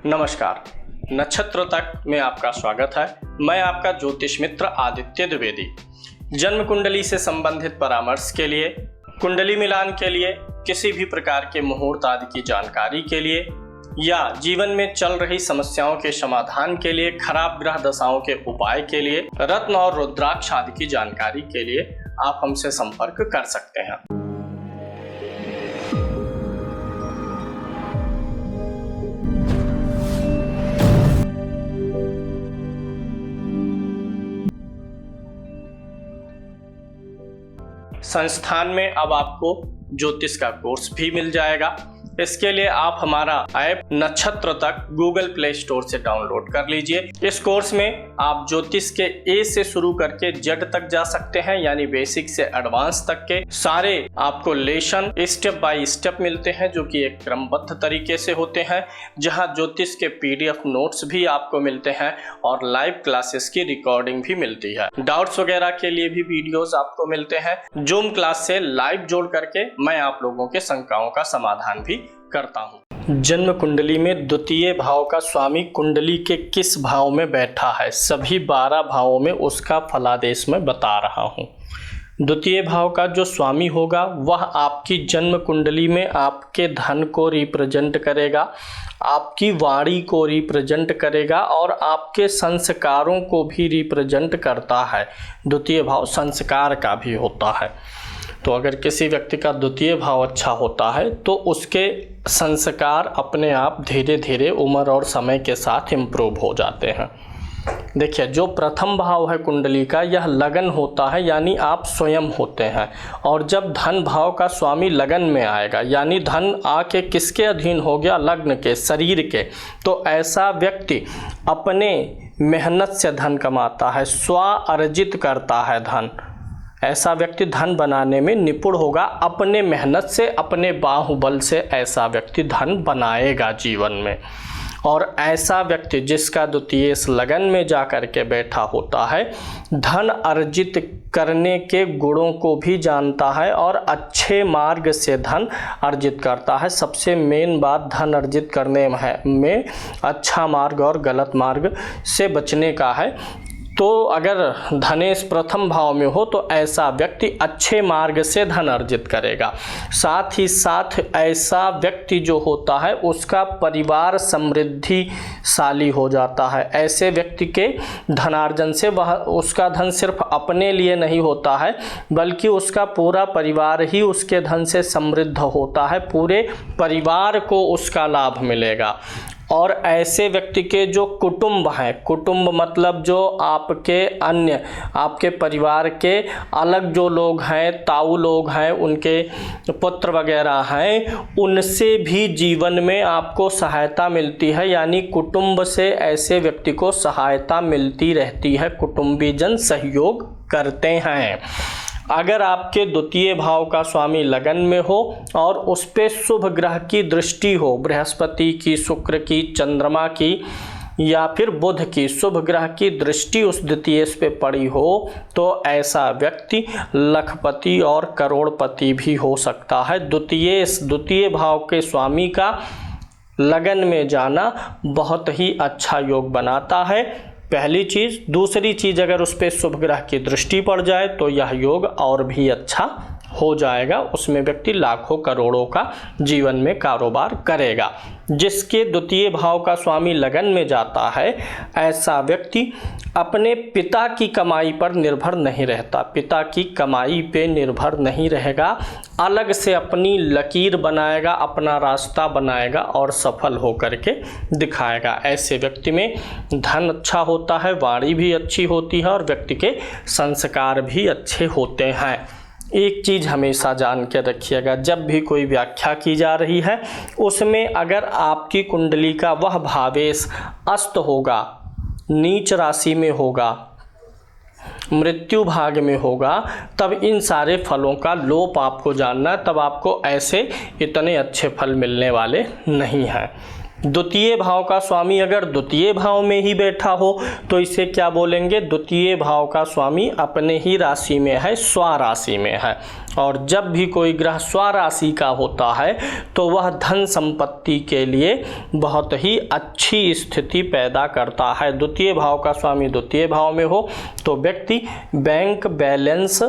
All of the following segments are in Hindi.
नमस्कार। नक्षत्र तक में आपका स्वागत है। मैं आपका ज्योतिष मित्र आदित्य द्विवेदी। जन्म कुंडली से संबंधित परामर्श के लिए, कुंडली मिलान के लिए, किसी भी प्रकार के मुहूर्त आदि की जानकारी के लिए या जीवन में चल रही समस्याओं के समाधान के लिए, खराब ग्रह दशाओं के उपाय के लिए, रत्न और रुद्राक्ष आदि की जानकारी के लिए आप हमसे संपर्क कर सकते हैं। संस्थान में अब आपको ज्योतिष का कोर्स भी मिल जाएगा। इसके लिए आप हमारा ऐप नक्षत्र तक गूगल प्ले स्टोर से डाउनलोड कर लीजिए। इस कोर्स में आप ज्योतिष के ए से शुरू करके जेड तक जा सकते हैं, यानी बेसिक से एडवांस तक के सारे आपको लेसन स्टेप बाय स्टेप मिलते हैं, जो कि एक क्रमबद्ध तरीके से होते हैं, जहां ज्योतिष के पीडीएफ नोट्स भी आपको मिलते हैं और लाइव क्लासेस की रिकॉर्डिंग भी मिलती है। डाउट्स वगैरह के लिए भी वीडियोस आपको मिलते हैं। जूम क्लास से लाइव जोड़ करके मैं आप लोगों के शंकाओं का समाधान भी करता हूँ। जन्म कुंडली में द्वितीय भाव का स्वामी कुंडली के किस भाव में बैठा है, सभी 12 भावों में उसका फलादेश मैं बता रहा हूँ। द्वितीय भाव का जो स्वामी होगा वह आपकी जन्म कुंडली में आपके धन को रिप्रेजेंट करेगा, आपकी वाणी को रिप्रेजेंट करेगा और आपके संस्कारों को भी रिप्रेजेंट करता है। द्वितीय भाव संस्कार का भी होता है। तो अगर किसी व्यक्ति का द्वितीय भाव अच्छा होता है तो उसके संस्कार अपने आप धीरे धीरे उम्र और समय के साथ इम्प्रूव हो जाते हैं। देखिए, जो प्रथम भाव है कुंडली का, यह लगन होता है, यानी आप स्वयं होते हैं। और जब धन भाव का स्वामी लगन में आएगा, यानी धन आके किसके अधीन हो गया, लग्न के, शरीर के, तो ऐसा व्यक्ति अपने मेहनत से धन कमाता है, स्व अर्जित करता है धन। ऐसा व्यक्ति धन बनाने में निपुण होगा, अपने मेहनत से, अपने बाहुबल से ऐसा व्यक्ति धन बनाएगा जीवन में। और ऐसा व्यक्ति जिसका द्वितीय लगन में जा कर के बैठा होता है, धन अर्जित करने के गुणों को भी जानता है और अच्छे मार्ग से धन अर्जित करता है। सबसे मेन बात धन अर्जित करने में अच्छा मार्ग और गलत मार्ग से बचने का है। तो अगर धनेश प्रथम भाव में हो तो ऐसा व्यक्ति अच्छे मार्ग से धन अर्जित करेगा। साथ ही साथ ऐसा व्यक्ति जो होता है उसका परिवार समृद्धिशाली हो जाता है। ऐसे व्यक्ति के धनार्जन से वह उसका धन सिर्फ अपने लिए नहीं होता है, बल्कि उसका पूरा परिवार ही उसके धन से समृद्ध होता है। पूरे परिवार को उसका लाभ मिलेगा। और ऐसे व्यक्ति के जो कुटुंब हैं, कुटुंब मतलब जो आपके परिवार के अलग जो लोग हैं, ताऊ लोग हैं, उनके पुत्र वगैरह हैं, उनसे भी जीवन में आपको सहायता मिलती है। यानी कुटुंब से ऐसे व्यक्ति को सहायता मिलती रहती है, कुटुंबीजन सहयोग करते हैं। अगर आपके द्वितीय भाव का स्वामी लगन में हो और उस पे शुभ ग्रह की दृष्टि हो, बृहस्पति की, शुक्र की, चंद्रमा की या फिर बुध की, शुभ ग्रह की दृष्टि उस द्वितीय पे पड़ी हो, तो ऐसा व्यक्ति लखपति और करोड़पति भी हो सकता है। द्वितीय भाव के स्वामी का लगन में जाना बहुत ही अच्छा योग बनाता है, पहली चीज़। दूसरी चीज़, अगर उस पर शुभ ग्रह की दृष्टि पड़ जाए तो यह योग और भी अच्छा हो जाएगा। उसमें व्यक्ति लाखों करोड़ों का जीवन में कारोबार करेगा। जिसके द्वितीय भाव का स्वामी लगन में जाता है, ऐसा व्यक्ति अपने पिता की कमाई पर निर्भर नहीं रहता, पिता की कमाई पे निर्भर नहीं रहेगा, अलग से अपनी लकीर बनाएगा, अपना रास्ता बनाएगा और सफल होकर के दिखाएगा। ऐसे व्यक्ति में धन अच्छा होता है, वाणी भी अच्छी होती है और व्यक्ति के संस्कार भी अच्छे होते हैं। एक चीज़ हमेशा जान के रखिएगा, जब भी कोई व्याख्या की जा रही है उसमें अगर आपकी कुंडली का वह भावेश अस्त होगा, नीच राशि में होगा, मृत्यु भाग में होगा, तब इन सारे फलों का लोप आपको जानना है। तब आपको ऐसे इतने अच्छे फल मिलने वाले नहीं हैं। द्वितीय भाव का स्वामी अगर द्वितीय भाव में ही बैठा हो तो इसे क्या बोलेंगे, द्वितीय भाव का स्वामी अपने ही राशि में है, स्वराशि में है। और जब भी कोई ग्रह स्वराशि का होता है तो वह धन संपत्ति के लिए बहुत ही अच्छी स्थिति पैदा करता है। द्वितीय भाव का स्वामी द्वितीय भाव में हो तो व्यक्ति बैंक बैलेंस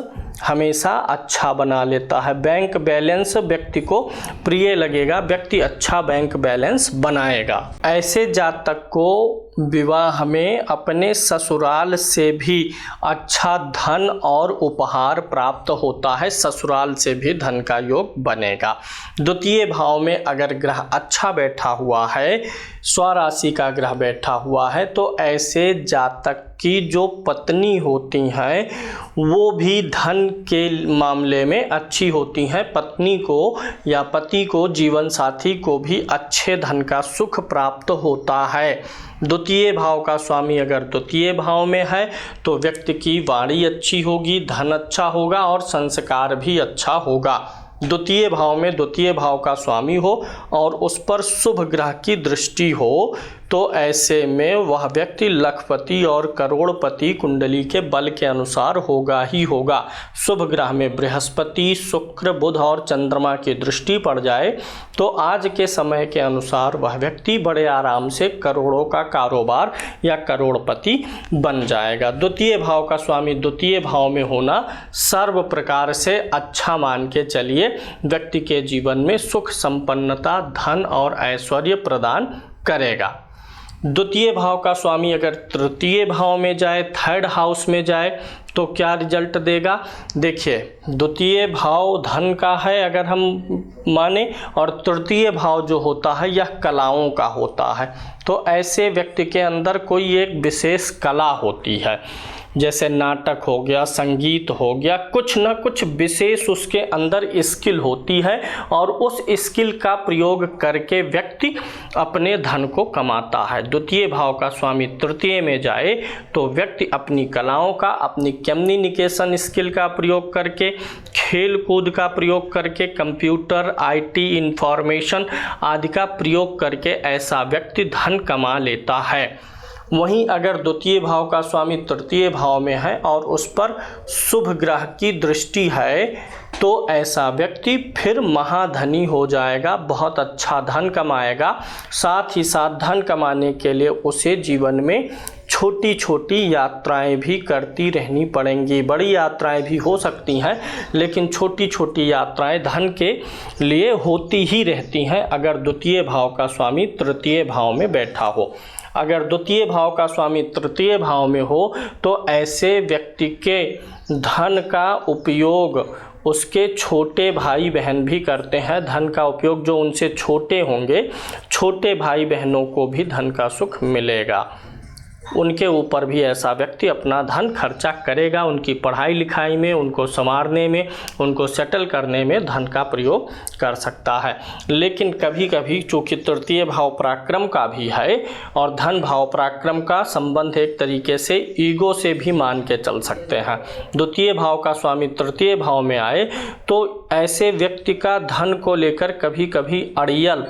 हमेशा अच्छा बना लेता है। बैंक बैलेंस व्यक्ति को प्रिय लगेगा, व्यक्ति अच्छा बैंक बैलेंस बनाएगा। ऐसे जातक को विवाह में अपने ससुराल से भी अच्छा धन और उपहार प्राप्त होता है, ससुराल से भी धन का योग बनेगा। द्वितीय भाव में अगर ग्रह अच्छा बैठा हुआ है, स्वराशि का ग्रह बैठा हुआ है, तो ऐसे जातक की जो पत्नी होती हैं वो भी धन के मामले में अच्छी होती हैं। पत्नी को या पति को, जीवन साथी को भी अच्छे धन का सुख प्राप्त होता है। द्वितीय भाव का स्वामी अगर द्वितीय भाव में है तो व्यक्ति की वाणी अच्छी होगी, धन अच्छा होगा और संस्कार भी अच्छा होगा। द्वितीय भाव में द्वितीय भाव का स्वामी हो और उस पर शुभ ग्रह की दृष्टि हो तो ऐसे में वह व्यक्ति लखपति और करोड़पति कुंडली के बल के अनुसार होगा ही होगा। शुभ ग्रह में बृहस्पति, शुक्र, बुध और चंद्रमा की दृष्टि पड़ जाए तो आज के समय के अनुसार वह व्यक्ति बड़े आराम से करोड़ों का कारोबार या करोड़पति बन जाएगा। द्वितीय भाव का स्वामी द्वितीय भाव में होना सर्व प्रकार से अच्छा मान के चलिए, व्यक्ति के जीवन में सुख संपन्नता, धन और ऐश्वर्य प्रदान करेगा। द्वितीय भाव का स्वामी अगर तृतीय भाव में जाए, थर्ड हाउस में जाए तो क्या रिजल्ट देगा। देखिए, द्वितीय भाव धन का है अगर हम माने, और तृतीय भाव जो होता है यह कलाओं का होता है। तो ऐसे व्यक्ति के अंदर कोई एक विशेष कला होती है, जैसे नाटक हो गया, संगीत हो गया, कुछ न कुछ विशेष उसके अंदर स्किल होती है और उस स्किल का प्रयोग करके व्यक्ति अपने धन को कमाता है। द्वितीय भाव का स्वामी तृतीय में जाए तो व्यक्ति अपनी कलाओं का, अपनी कम्युनिकेशन स्किल का प्रयोग करके, खेल कूद का प्रयोग करके, कंप्यूटर, IT, इंफॉर्मेशन आदि का प्रयोग करके ऐसा व्यक्ति धन कमा लेता है। वहीं अगर द्वितीय भाव का स्वामी तृतीय भाव में है और उस पर शुभ ग्रह की दृष्टि है तो ऐसा व्यक्ति फिर महाधनी हो जाएगा, बहुत अच्छा धन कमाएगा। साथ ही साथ धन कमाने के लिए उसे जीवन में छोटी छोटी यात्राएं भी करती रहनी पड़ेंगी। बड़ी यात्राएं भी हो सकती हैं लेकिन छोटी छोटी यात्राएं धन के लिए होती ही रहती हैं अगर द्वितीय भाव का स्वामी तृतीय भाव में बैठा हो। अगर द्वितीय भाव का स्वामी तृतीय भाव में हो तो ऐसे व्यक्ति के धन का उपयोग उसके छोटे भाई बहन भी करते हैं। धन का उपयोग जो उनसे छोटे होंगे, छोटे भाई बहनों को भी धन का सुख मिलेगा। उनके ऊपर भी ऐसा व्यक्ति अपना धन खर्चा करेगा, उनकी पढ़ाई लिखाई में, उनको संवारने में, उनको सेटल करने में धन का प्रयोग कर सकता है। लेकिन कभी कभी चूँकि तृतीय भाव पराक्रम का भी है और धन भाव पराक्रम का संबंध एक तरीके से ईगो से भी मान के चल सकते हैं। द्वितीय भाव का स्वामी तृतीय भाव में आए तो ऐसे व्यक्ति का धन को लेकर कभी कभी अड़ियल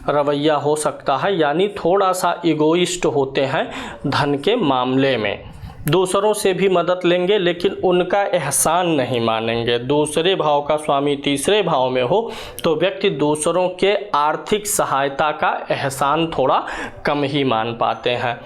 रवैया हो सकता है, यानी थोड़ा सा इगोइस्ट होते हैं धन के मामले में। दूसरों से भी मदद लेंगे लेकिन उनका एहसान नहीं मानेंगे। दूसरे भाव का स्वामी तीसरे भाव में हो तो व्यक्ति दूसरों के आर्थिक सहायता का एहसान थोड़ा कम ही मान पाते हैं।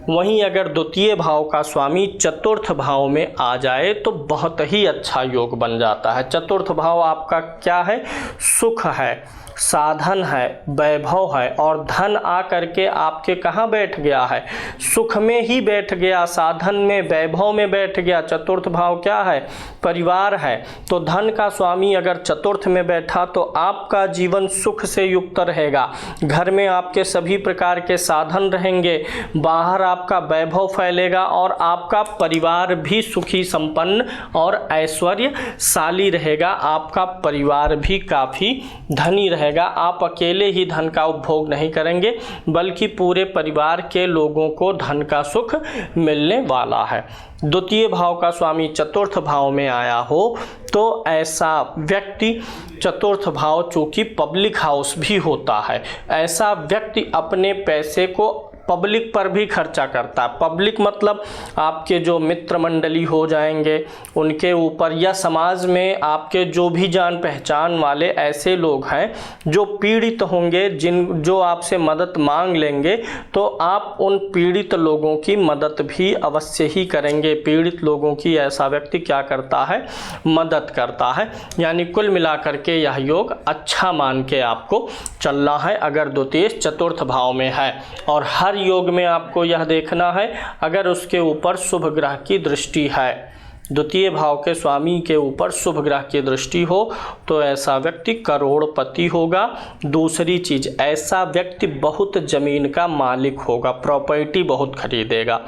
वहीं अगर द्वितीय भाव का स्वामी चतुर्थ भाव में आ जाए तो बहुत ही अच्छा योग बन जाता है। चतुर्थ भाव आपका क्या है? सुख है, साधन है, वैभव है और धन आ करके आपके कहाँ बैठ गया है? सुख में ही बैठ गया, साधन में, वैभव में बैठ गया। चतुर्थ भाव क्या है? परिवार है। तो धन का स्वामी अगर चतुर्थ में बैठा तो आपका जीवन सुख से युक्त रहेगा। घर में आपके सभी प्रकार के साधन रहेंगे, बाहर आपका वैभव फैलेगा और आपका परिवार भी सुखी संपन्न और ऐश्वर्यशाली रहेगा। आपका परिवार भी काफ़ी धनी रहेगा। रहेगा, आप अकेले ही धन का उपभोग नहीं करेंगे बल्कि पूरे परिवार के लोगों को धन का सुख मिलने वाला है। द्वितीय भाव का स्वामी चतुर्थ भाव में आया हो तो ऐसा व्यक्ति, चतुर्थ भाव चूँकि पब्लिक हाउस भी होता है, ऐसा व्यक्ति अपने पैसे को पब्लिक पर भी खर्चा करता है। पब्लिक मतलब आपके जो मित्र मंडली हो जाएंगे उनके ऊपर, या समाज में आपके जो भी जान पहचान वाले ऐसे लोग हैं जो पीड़ित होंगे, जो आपसे मदद मांग लेंगे, तो आप उन पीड़ित लोगों की मदद भी अवश्य ही करेंगे। पीड़ित लोगों की ऐसा व्यक्ति क्या करता है, मदद करता है। यानी कुल मिलाकर के यह योग अच्छा मान के आपको चलना है अगर द्वितीय चतुर्थ भाव में है। और हर योग में आपको यह देखना है अगर उसके ऊपर शुभ ग्रह की दृष्टि है, द्वितीय भाव के स्वामी के ऊपर शुभ ग्रह की दृष्टि हो तो ऐसा व्यक्ति करोड़पति होगा। दूसरी चीज, ऐसा व्यक्ति बहुत जमीन का मालिक होगा, प्रॉपर्टी बहुत खरीदेगा।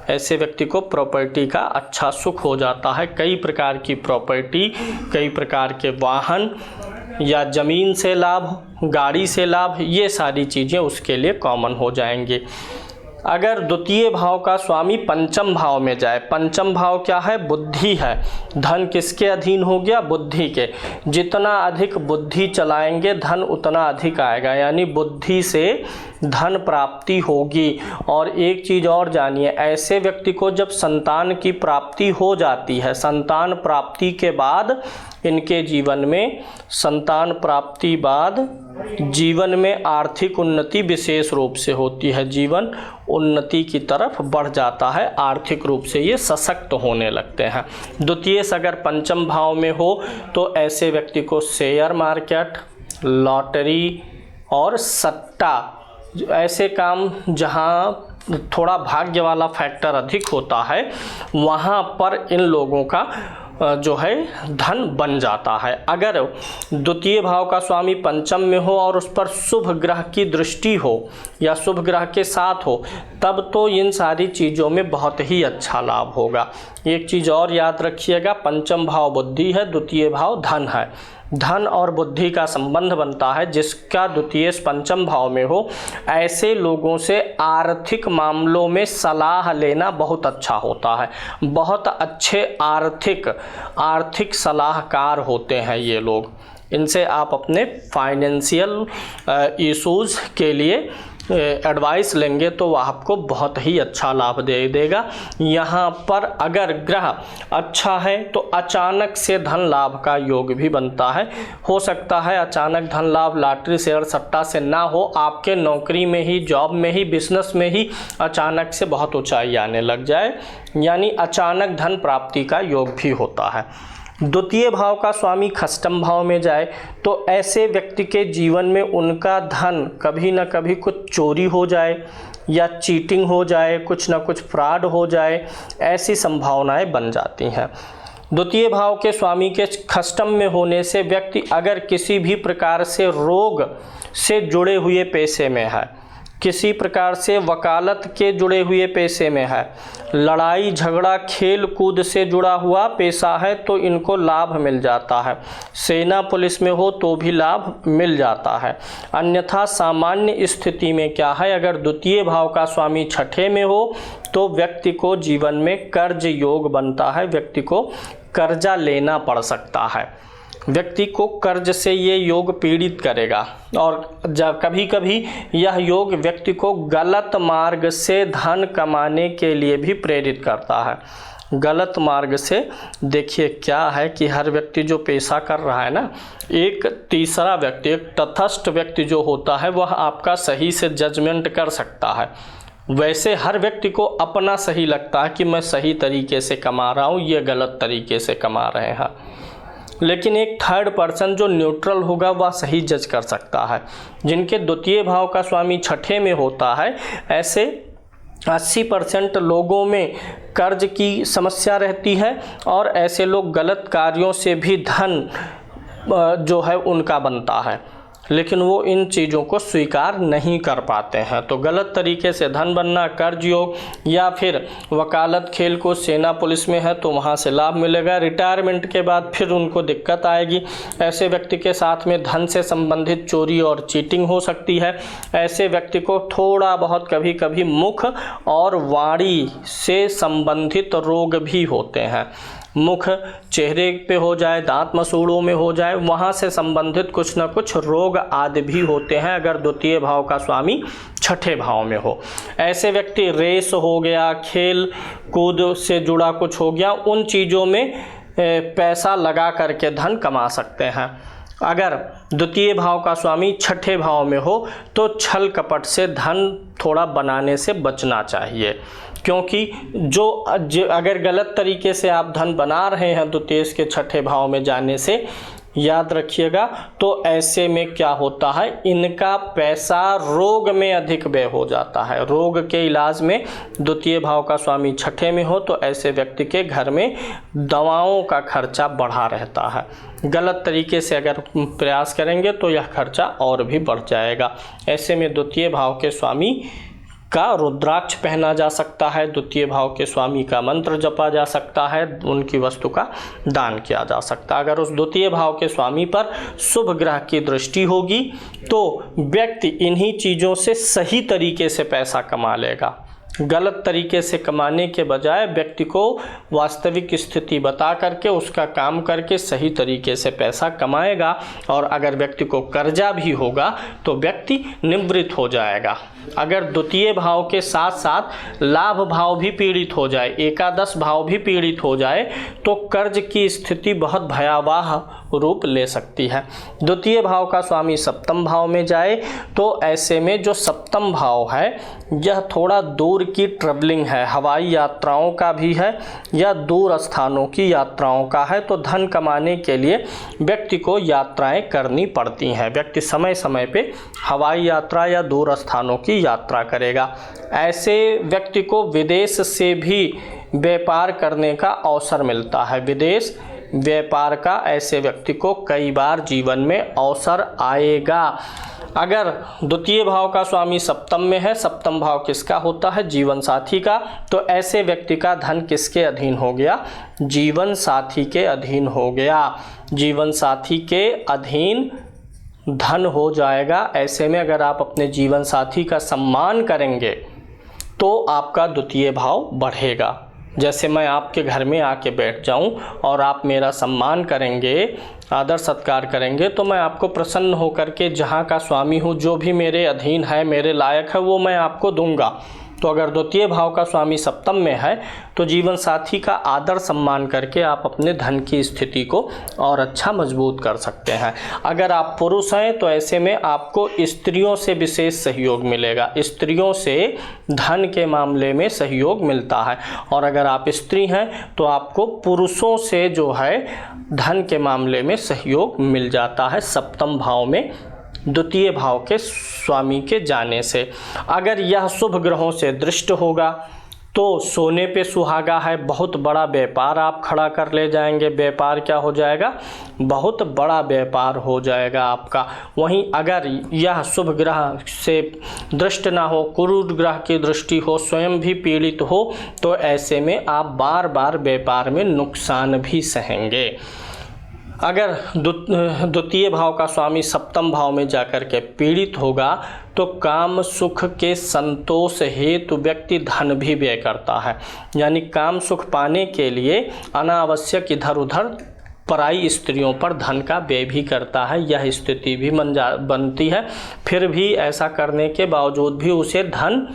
ऐसे व्यक्ति को प्रॉपर्टी का अच्छा सुख हो जाता है। कई प्रकार की प्रॉपर्टी, कई प्रकार के वाहन, या ज़मीन से लाभ, गाड़ी से लाभ, ये सारी चीज़ें उसके लिए कॉमन हो जाएंगी। अगर द्वितीय भाव का स्वामी पंचम भाव में जाए, पंचम भाव क्या है, बुद्धि है। धन किसके अधीन हो गया, बुद्धि के। जितना अधिक बुद्धि चलाएंगे धन उतना अधिक आएगा, यानी बुद्धि से धन प्राप्ति होगी। और एक चीज़ और जानिए, ऐसे व्यक्ति को जब संतान की प्राप्ति हो जाती है, संतान प्राप्ति के बाद इनके जीवन में, संतान प्राप्ति बाद जीवन में आर्थिक उन्नति विशेष रूप से होती है। जीवन उन्नति की तरफ बढ़ जाता है, आर्थिक रूप से ये सशक्त होने लगते हैं। द्वितीय अगर पंचम भाव में हो तो ऐसे व्यक्ति को शेयर मार्केट, लॉटरी और सट्टा, ऐसे काम जहां थोड़ा भाग्य वाला फैक्टर अधिक होता है वहां पर इन लोगों का जो है धन बन जाता है। अगर द्वितीय भाव का स्वामी पंचम में हो और उस पर शुभ ग्रह की दृष्टि हो या शुभ ग्रह के साथ हो, तब तो इन सारी चीज़ों में बहुत ही अच्छा लाभ होगा। एक चीज़ और याद रखिएगा, पंचम भाव बुद्धि है, द्वितीय भाव धन है। धन और बुद्धि का संबंध बनता है जिसका द्वितीय पंचम भाव में हो। ऐसे लोगों से आर्थिक मामलों में सलाह लेना बहुत अच्छा होता है। बहुत अच्छे आर्थिक सलाहकार होते हैं ये लोग। इनसे आप अपने फाइनेंशियल इश्यूज़ के लिए एडवाइस लेंगे तो वह आपको बहुत ही अच्छा लाभ दे देगा। यहाँ पर अगर ग्रह अच्छा है तो अचानक से धन लाभ का योग भी बनता है। हो सकता है अचानक धन लाभ लॉटरी, शेयर, सट्टा से ना हो, आपके नौकरी में ही, जॉब में ही, बिजनेस में ही अचानक से बहुत ऊंचाई आने लग जाए, यानी अचानक धन प्राप्ति का योग भी होता है। द्वितीय भाव का स्वामी खष्टम भाव में जाए तो ऐसे व्यक्ति के जीवन में उनका धन कभी न कभी कुछ चोरी हो जाए या चीटिंग हो जाए, कुछ न कुछ फ्रॉड हो जाए, ऐसी संभावनाएं बन जाती हैं। द्वितीय भाव के स्वामी के खष्टम में होने से व्यक्ति अगर किसी भी प्रकार से रोग से जुड़े हुए पैसे में है, किसी प्रकार से वकालत के जुड़े हुए पैसे में है, लड़ाई झगड़ा खेल कूद से जुड़ा हुआ पैसा है तो इनको लाभ मिल जाता है। सेना पुलिस में हो तो भी लाभ मिल जाता है। अन्यथा सामान्य स्थिति में क्या है, अगर द्वितीय भाव का स्वामी छठे में हो तो व्यक्ति को जीवन में कर्ज योग बनता है, व्यक्ति को कर्जा लेना पड़ सकता है। व्यक्ति को कर्ज से ये योग पीड़ित करेगा और कभी कभी यह योग व्यक्ति को गलत मार्ग से धन कमाने के लिए भी प्रेरित करता है। गलत मार्ग से देखिए क्या है कि हर व्यक्ति जो पैसा कर रहा है ना, एक तीसरा व्यक्ति, एक तटस्थ व्यक्ति जो होता है वह आपका सही से जजमेंट कर सकता है। वैसे हर व्यक्ति को अपना सही लगता है कि मैं सही तरीके से कमा रहा हूँ, ये गलत तरीके से कमा रहे हैं, लेकिन एक थर्ड पर्सन जो न्यूट्रल होगा वह सही जज कर सकता है। जिनके द्वितीय भाव का स्वामी छठे में होता है, ऐसे 80% लोगों में कर्ज की समस्या रहती है और ऐसे लोग गलत कार्यों से भी धन जो है उनका बनता है। लेकिन वो इन चीज़ों को स्वीकार नहीं कर पाते हैं। तो गलत तरीके से धन बनना, कर्ज योग, या फिर वकालत खेल को, सेना पुलिस में है तो वहाँ से लाभ मिलेगा, रिटायरमेंट के बाद फिर उनको दिक्कत आएगी। ऐसे व्यक्ति के साथ में धन से संबंधित चोरी और चीटिंग हो सकती है। ऐसे व्यक्ति को थोड़ा बहुत कभी कभी मुख और वाणी से संबंधित रोग भी होते हैं। मुख, चेहरे पे हो जाए, दांत मसूड़ों में हो जाए, वहाँ से संबंधित कुछ ना कुछ रोग आदि भी होते हैं अगर द्वितीय भाव का स्वामी छठे भाव में हो। ऐसे व्यक्ति रेस हो गया, खेल कूद से जुड़ा कुछ हो गया, उन चीज़ों में पैसा लगा करके धन कमा सकते हैं। अगर द्वितीय भाव का स्वामी छठे भाव में हो तो छल कपट से धन थोड़ा बनाने से बचना चाहिए, क्योंकि अगर गलत तरीके से आप धन बना रहे हैं द्वितीय के छठे भाव में जाने से, याद रखिएगा, तो ऐसे में क्या होता है, इनका पैसा रोग में अधिक व्यय हो जाता है। रोग के इलाज में द्वितीय भाव का स्वामी छठे में हो तो ऐसे व्यक्ति के घर में दवाओं का खर्चा बढ़ा रहता है। गलत तरीके से अगर प्रयास करेंगे तो यह खर्चा और भी बढ़ जाएगा। ऐसे में द्वितीय भाव के स्वामी का रुद्राक्ष पहना जा सकता है, द्वितीय भाव के स्वामी का मंत्र जपा जा सकता है, उनकी वस्तु का दान किया जा सकता है। अगर उस द्वितीय भाव के स्वामी पर शुभ ग्रह की दृष्टि होगी तो व्यक्ति इन्हीं चीज़ों से सही तरीके से पैसा कमा लेगा। गलत तरीके से कमाने के बजाय व्यक्ति को वास्तविक स्थिति बता करके उसका काम करके सही तरीके से पैसा कमाएगा। और अगर व्यक्ति को कर्जा भी होगा तो व्यक्ति निवृत्त हो जाएगा। अगर द्वितीय भाव के साथ साथ लाभ भाव भी पीड़ित हो जाए, एकादश भाव भी पीड़ित हो जाए तो कर्ज की स्थिति बहुत भयावह रूप ले सकती है। द्वितीय भाव का स्वामी सप्तम भाव में जाए तो ऐसे में जो सप्तम भाव है यह थोड़ा दूर की ट्रैवलिंग है, हवाई यात्राओं का भी है या दूर स्थानों की यात्राओं का है, तो धन कमाने के लिए व्यक्ति को यात्राएं करनी पड़ती हैं। व्यक्ति समय समय पे हवाई यात्रा या दूर स्थानों की यात्रा करेगा। ऐसे व्यक्ति को विदेश से भी व्यापार करने का अवसर मिलता है। विदेश व्यापार का ऐसे व्यक्ति को कई बार जीवन में अवसर आएगा। अगर द्वितीय भाव का स्वामी सप्तम में है, सप्तम भाव किसका होता है, जीवन साथी का, तो ऐसे व्यक्ति का धन किसके अधीन हो गया, जीवन साथी के अधीन हो गया। जीवन साथी के अधीन धन हो जाएगा। ऐसे में अगर आप अपने जीवन साथी का सम्मान करेंगे तो आपका द्वितीय भाव बढ़ेगा। जैसे मैं आपके घर में आके बैठ जाऊं और आप मेरा सम्मान करेंगे, आदर सत्कार करेंगे, तो मैं आपको प्रसन्न होकर के जहां का स्वामी हूं, जो भी मेरे अधीन है, मेरे लायक है, वो मैं आपको दूंगा। तो अगर द्वितीय भाव का स्वामी सप्तम में है तो जीवन साथी का आदर सम्मान करके आप अपने धन की स्थिति को और अच्छा मजबूत कर सकते हैं। अगर आप पुरुष हैं तो ऐसे में आपको स्त्रियों से विशेष सहयोग मिलेगा, स्त्रियों से धन के मामले में सहयोग मिलता है। और अगर आप स्त्री हैं तो आपको पुरुषों से जो है धन के मामले में सहयोग मिल जाता है सप्तम भाव में द्वितीय भाव के स्वामी के जाने से। अगर यह शुभ ग्रहों से दृष्ट होगा तो सोने पे सुहागा है, बहुत बड़ा व्यापार आप खड़ा कर ले जाएंगे। व्यापार क्या हो जाएगा, बहुत बड़ा व्यापार हो जाएगा आपका। वहीं अगर यह शुभ ग्रह से दृष्ट ना हो, क्रूर ग्रह की दृष्टि हो, स्वयं भी पीड़ित हो, तो ऐसे में आप बार बार व्यापार में नुकसान भी सहेंगे। अगर द्वितीय भाव का स्वामी सप्तम भाव में जाकर के पीड़ित होगा तो काम सुख के संतोष हेतु व्यक्ति धन भी व्यय करता है। यानी काम सुख पाने के लिए अनावश्यक इधर उधर पराई स्त्रियों पर धन का व्यय भी करता है। यह स्थिति भी बनती है। फिर भी ऐसा करने के बावजूद भी उसे धन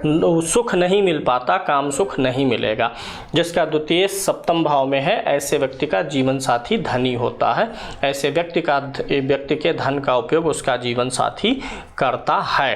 सुख नहीं मिल पाता, काम सुख नहीं मिलेगा। जिसका द्वितीय सप्तम भाव में है ऐसे व्यक्ति का जीवन साथी धनी होता है। ऐसे व्यक्ति के धन का उपयोग उसका जीवन साथी करता है।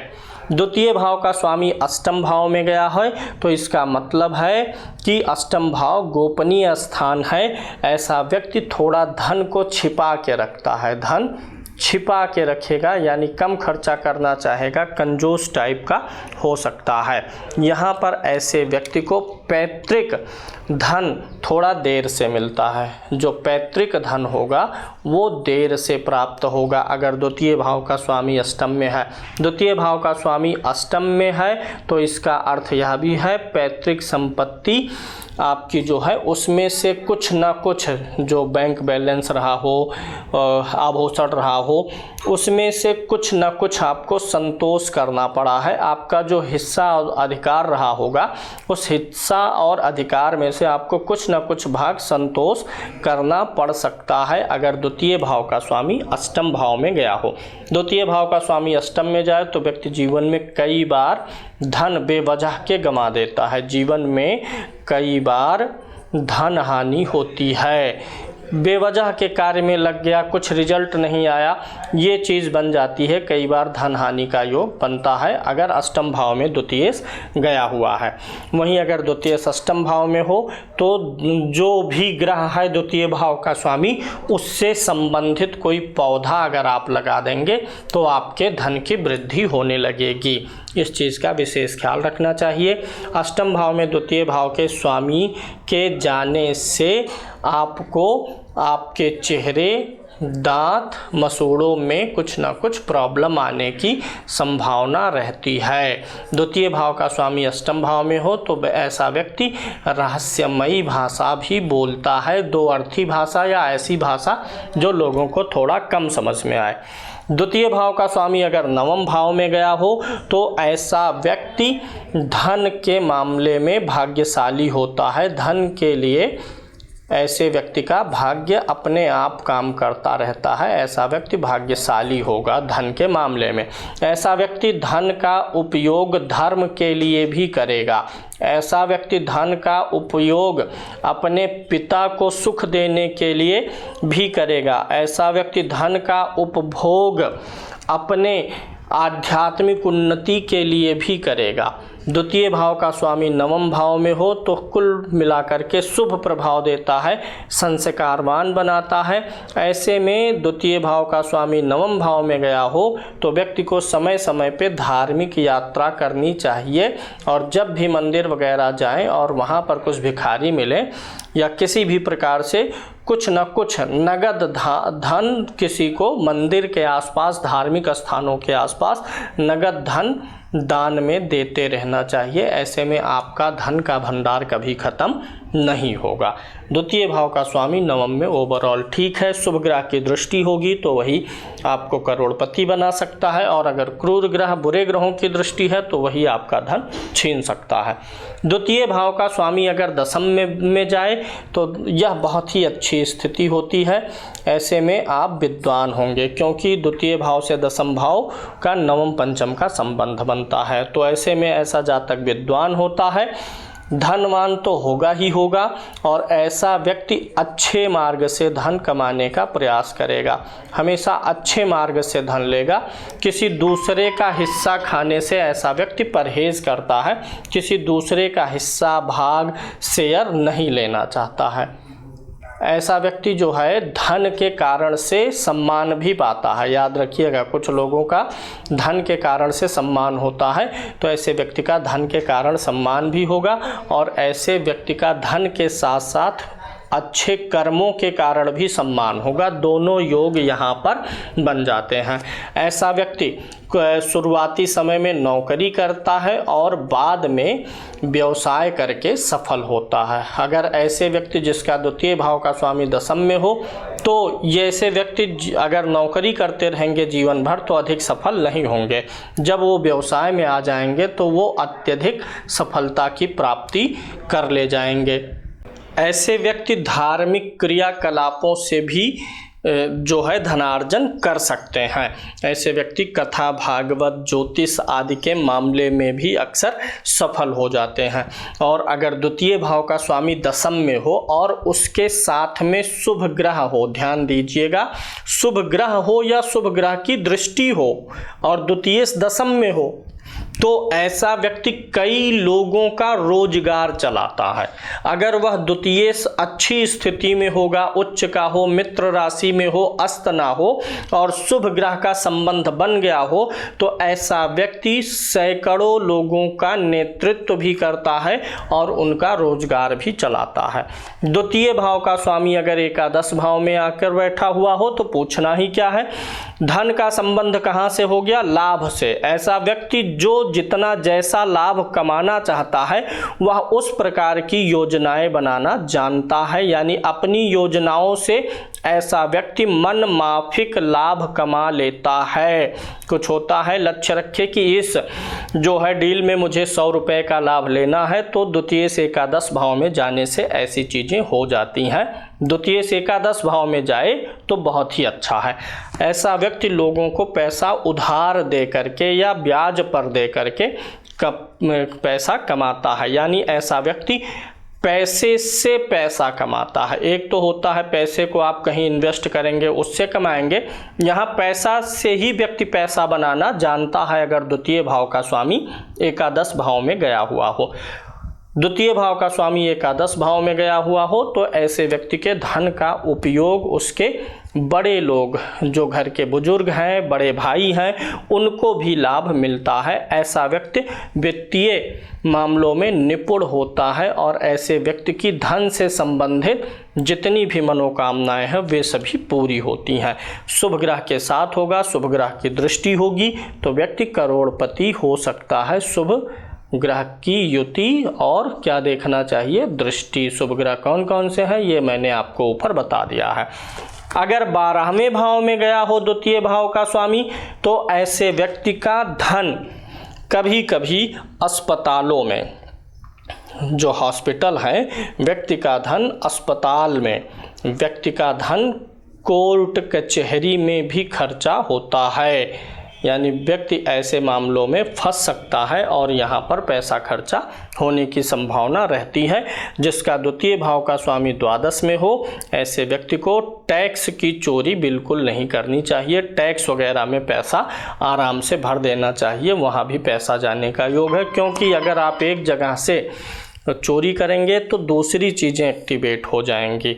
द्वितीय भाव का स्वामी अष्टम भाव में गया है तो इसका मतलब है कि अष्टम भाव गोपनीय स्थान है। ऐसा व्यक्ति थोड़ा धन को छिपा के रखता है, धन छिपा के रखेगा, यानी कम खर्चा करना चाहेगा, कंजूस टाइप का हो सकता है। यहाँ पर ऐसे व्यक्ति को पैतृक धन थोड़ा देर से मिलता है। जो पैतृक धन होगा वो देर से प्राप्त होगा। अगर द्वितीय भाव का स्वामी अष्टम में है, द्वितीय भाव का स्वामी अष्टम में है, तो इसका अर्थ यह भी है पैतृक संपत्ति आपकी जो है उसमें से कुछ ना कुछ, जो बैंक बैलेंस रहा हो, आभूषण रहा हो, उसमें से कुछ ना कुछ आपको संतोष करना पड़ा है। आपका जो हिस्सा और अधिकार रहा होगा, उस हिस्सा और अधिकार में से आपको कुछ ना कुछ भाग संतोष करना पड़ सकता है, अगर द्वितीय भाव का स्वामी अष्टम भाव में गया हो। द्वितीय भाव का स्वामी अष्टम में जाए तो व्यक्ति जीवन में कई बार धन बेवजह के गंवा देता है। जीवन में कई बार धन हानि होती है, बेवजह के कार्य में लग गया, कुछ रिजल्ट नहीं आया, ये चीज़ बन जाती है। कई बार धन हानि का योग बनता है अगर अष्टम भाव में द्वितीय गया हुआ है। वहीं अगर द्वितीय अष्टम भाव में हो तो जो भी ग्रह है द्वितीय भाव का स्वामी, उससे संबंधित कोई पौधा अगर आप लगा देंगे तो आपके धन की वृद्धि होने लगेगी। इस चीज़ का विशेष ख्याल रखना चाहिए। अष्टम भाव में द्वितीय भाव के स्वामी के जाने से आपको आपके चेहरे, दांत, मसूड़ों में कुछ ना कुछ प्रॉब्लम आने की संभावना रहती है। द्वितीय भाव का स्वामी अष्टम भाव में हो तो ऐसा व्यक्ति रहस्यमयी भाषा भी बोलता है, दो अर्थी भाषा या ऐसी भाषा जो लोगों को थोड़ा कम समझ में आए। द्वितीय भाव का स्वामी अगर नवम भाव में गया हो तो ऐसा व्यक्ति धन के मामले में भाग्यशाली होता है। धन के लिए ऐसे व्यक्ति का भाग्य अपने आप काम करता रहता है। ऐसा व्यक्ति भाग्यशाली होगा धन के मामले में। ऐसा व्यक्ति धन का उपयोग धर्म के लिए भी करेगा। ऐसा व्यक्ति धन का उपयोग अपने पिता को सुख देने के लिए भी करेगा। ऐसा व्यक्ति धन का उपभोग अपने आध्यात्मिक उन्नति के लिए भी करेगा। द्वितीय भाव का स्वामी नवम भाव में हो तो कुल मिलाकर के शुभ प्रभाव देता है, संस्कारवान बनाता है। ऐसे में द्वितीय भाव का स्वामी नवम भाव में गया हो तो व्यक्ति को समय समय पे धार्मिक यात्रा करनी चाहिए। और जब भी मंदिर वगैरह जाएं और वहाँ पर कुछ भिखारी मिले या किसी भी प्रकार से कुछ न कुछ नगद धन किसी को मंदिर के आसपास, धार्मिक स्थानों के आसपास नगद धन दान में देते रहना चाहिए। ऐसे में आपका धन का भंडार कभी खत्म नहीं होगा। द्वितीय भाव का स्वामी नवम में ओवरऑल ठीक है। शुभ ग्रह की दृष्टि होगी तो वही आपको करोड़पति बना सकता है, और अगर क्रूर ग्रह, बुरे ग्रहों की दृष्टि है तो वही आपका धन छीन सकता है। द्वितीय भाव का स्वामी अगर दशम में जाए तो यह बहुत ही अच्छी स्थिति होती है। ऐसे में आप विद्वान होंगे, क्योंकि द्वितीय भाव से दशम भाव का नवम पंचम का संबंध बनता है। तो ऐसे में ऐसा जातक विद्वान होता है, धनवान तो होगा ही होगा, और ऐसा व्यक्ति अच्छे मार्ग से धन कमाने का प्रयास करेगा। हमेशा अच्छे मार्ग से धन लेगा। किसी दूसरे का हिस्सा खाने से ऐसा व्यक्ति परहेज करता है। किसी दूसरे का हिस्सा, भाग, शेयर नहीं लेना चाहता है। ऐसा व्यक्ति जो है धन के कारण से सम्मान भी पाता है। याद रखिएगा, कुछ लोगों का धन के कारण से सम्मान होता है, तो ऐसे व्यक्ति का धन के कारण सम्मान भी होगा, और ऐसे व्यक्ति का धन के साथ साथ अच्छे कर्मों के कारण भी सम्मान होगा। दोनों योग यहाँ पर बन जाते हैं। ऐसा व्यक्ति शुरुआती समय में नौकरी करता है और बाद में व्यवसाय करके सफल होता है। अगर ऐसे व्यक्ति जिसका द्वितीय भाव का स्वामी दशम में हो तो ये ऐसे व्यक्ति अगर नौकरी करते रहेंगे जीवन भर तो अधिक सफल नहीं होंगे। जब वो व्यवसाय में आ जाएंगे तो वो अत्यधिक सफलता की प्राप्ति कर ले जाएंगे। ऐसे व्यक्ति धार्मिक क्रियाकलापों से भी जो है धनार्जन कर सकते हैं। ऐसे व्यक्ति कथा, भागवत, ज्योतिष आदि के मामले में भी अक्सर सफल हो जाते हैं। और अगर द्वितीय भाव का स्वामी दशम में हो और उसके साथ में शुभ ग्रह हो, ध्यान दीजिएगा, शुभ ग्रह हो या शुभ ग्रह की दृष्टि हो और द्वितीय दशम में हो तो ऐसा व्यक्ति कई लोगों का रोजगार चलाता है। अगर वह द्वितीय अच्छी स्थिति में होगा, उच्च का हो, मित्र राशि में हो, अस्त ना हो और शुभ ग्रह का संबंध बन गया हो, तो ऐसा व्यक्ति सैकड़ों लोगों का नेतृत्व भी करता है और उनका रोजगार भी चलाता है। द्वितीय भाव का स्वामी अगर एकादश भाव में आकर बैठा हुआ हो तो पूछना ही क्या है। धन का संबंध कहाँ से हो गया? लाभ से। ऐसा व्यक्ति जो जितना जैसा लाभ कमाना चाहता है वह उस प्रकार की योजनाएं बनाना जानता है, यानी अपनी योजनाओं से ऐसा व्यक्ति मन माफिक लाभ कमा लेता है। कुछ होता है, लक्ष्य रखे कि इस जो है डील में मुझे 100 रुपये का लाभ लेना है, तो द्वितीय से एकादश भाव में जाने से ऐसी चीज़ें हो जाती हैं। द्वितीय से एकादश भाव में जाए तो बहुत ही अच्छा है। ऐसा व्यक्ति लोगों को पैसा उधार दे करके या ब्याज पर दे करके पैसा कमाता है, यानी ऐसा व्यक्ति पैसे से पैसा कमाता है। एक तो होता है पैसे को आप कहीं इन्वेस्ट करेंगे उससे कमाएंगे, यहाँ पैसा से ही व्यक्ति पैसा बनाना जानता है अगर द्वितीय भाव का स्वामी एकादश भाव में गया हुआ हो। द्वितीय भाव का स्वामी एकादश भाव में गया हुआ हो तो ऐसे व्यक्ति के धन का उपयोग उसके बड़े लोग, जो घर के बुजुर्ग हैं, बड़े भाई हैं, उनको भी लाभ मिलता है। ऐसा व्यक्ति वित्तीय मामलों में निपुण होता है और ऐसे व्यक्ति की धन से संबंधित जितनी भी मनोकामनाएं हैं वे सभी पूरी होती हैं। शुभ ग्रह के साथ होगा, शुभ ग्रह की दृष्टि होगी तो व्यक्ति करोड़पति हो सकता है। शुभ ग्रह की युति और क्या देखना चाहिए? दृष्टि। शुभ ग्रह कौन कौन से हैं ये मैंने आपको ऊपर बता दिया है। अगर 12वें भाव में गया हो द्वितीय भाव का स्वामी तो ऐसे व्यक्ति का धन कभी कभी अस्पतालों में, जो हॉस्पिटल है, व्यक्ति का धन अस्पताल में, व्यक्ति का धन कोर्ट कचहरी में भी खर्चा होता है, यानी व्यक्ति ऐसे मामलों में फंस सकता है और यहाँ पर पैसा खर्चा होने की संभावना रहती है। जिसका द्वितीय भाव का स्वामी द्वादश में हो, ऐसे व्यक्ति को टैक्स की चोरी बिल्कुल नहीं करनी चाहिए। टैक्स वगैरह में पैसा आराम से भर देना चाहिए, वहाँ भी पैसा जाने का योग है, क्योंकि अगर आप एक जगह से चोरी करेंगे तो दूसरी चीज़ें एक्टिवेट हो जाएंगी।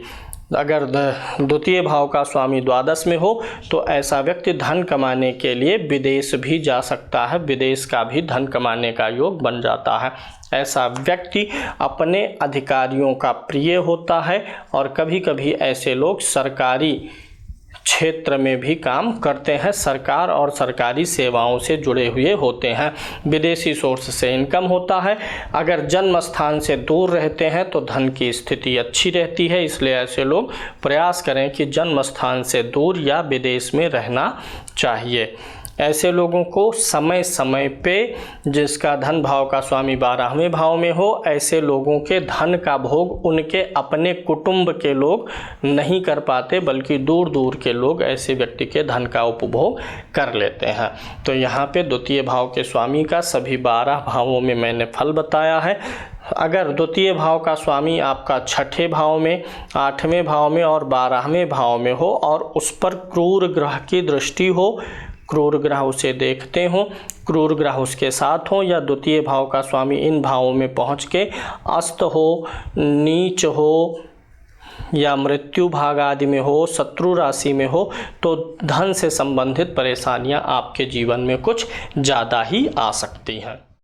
अगर द्वितीय भाव का स्वामी द्वादश में हो तो ऐसा व्यक्ति धन कमाने के लिए विदेश भी जा सकता है, विदेश का भी धन कमाने का योग बन जाता है। ऐसा व्यक्ति अपने अधिकारियों का प्रिय होता है और कभी कभी ऐसे लोग सरकारी क्षेत्र में भी काम करते हैं, सरकार और सरकारी सेवाओं से जुड़े हुए होते हैं। विदेशी सोर्स से इनकम होता है। अगर जन्म स्थान से दूर रहते हैं तो धन की स्थिति अच्छी रहती है, इसलिए ऐसे लोग प्रयास करें कि जन्म स्थान से दूर या विदेश में रहना चाहिए। ऐसे लोगों को समय समय पे, जिसका धन भाव का स्वामी 12वें भाव में हो, ऐसे लोगों के धन का भोग उनके अपने कुटुंब के लोग नहीं कर पाते, बल्कि दूर दूर के लोग ऐसे व्यक्ति के धन का उपभोग कर लेते हैं। तो यहाँ पे द्वितीय भाव के स्वामी का सभी 12 भावों में मैंने फल बताया है। अगर द्वितीय भाव का स्वामी आपका 6ठे भाव में, 8वें भाव में और 12वें भाव में हो और उस पर क्रूर ग्रह की दृष्टि हो, क्रूर ग्रह उसे देखते हो, क्रूर ग्रह उसके साथ हो, या द्वितीय भाव का स्वामी इन भावों में पहुंच के अस्त हो, नीच हो या मृत्यु भाग आदि में हो, शत्रु राशि में हो, तो धन से संबंधित परेशानियां आपके जीवन में कुछ ज़्यादा ही आ सकती हैं।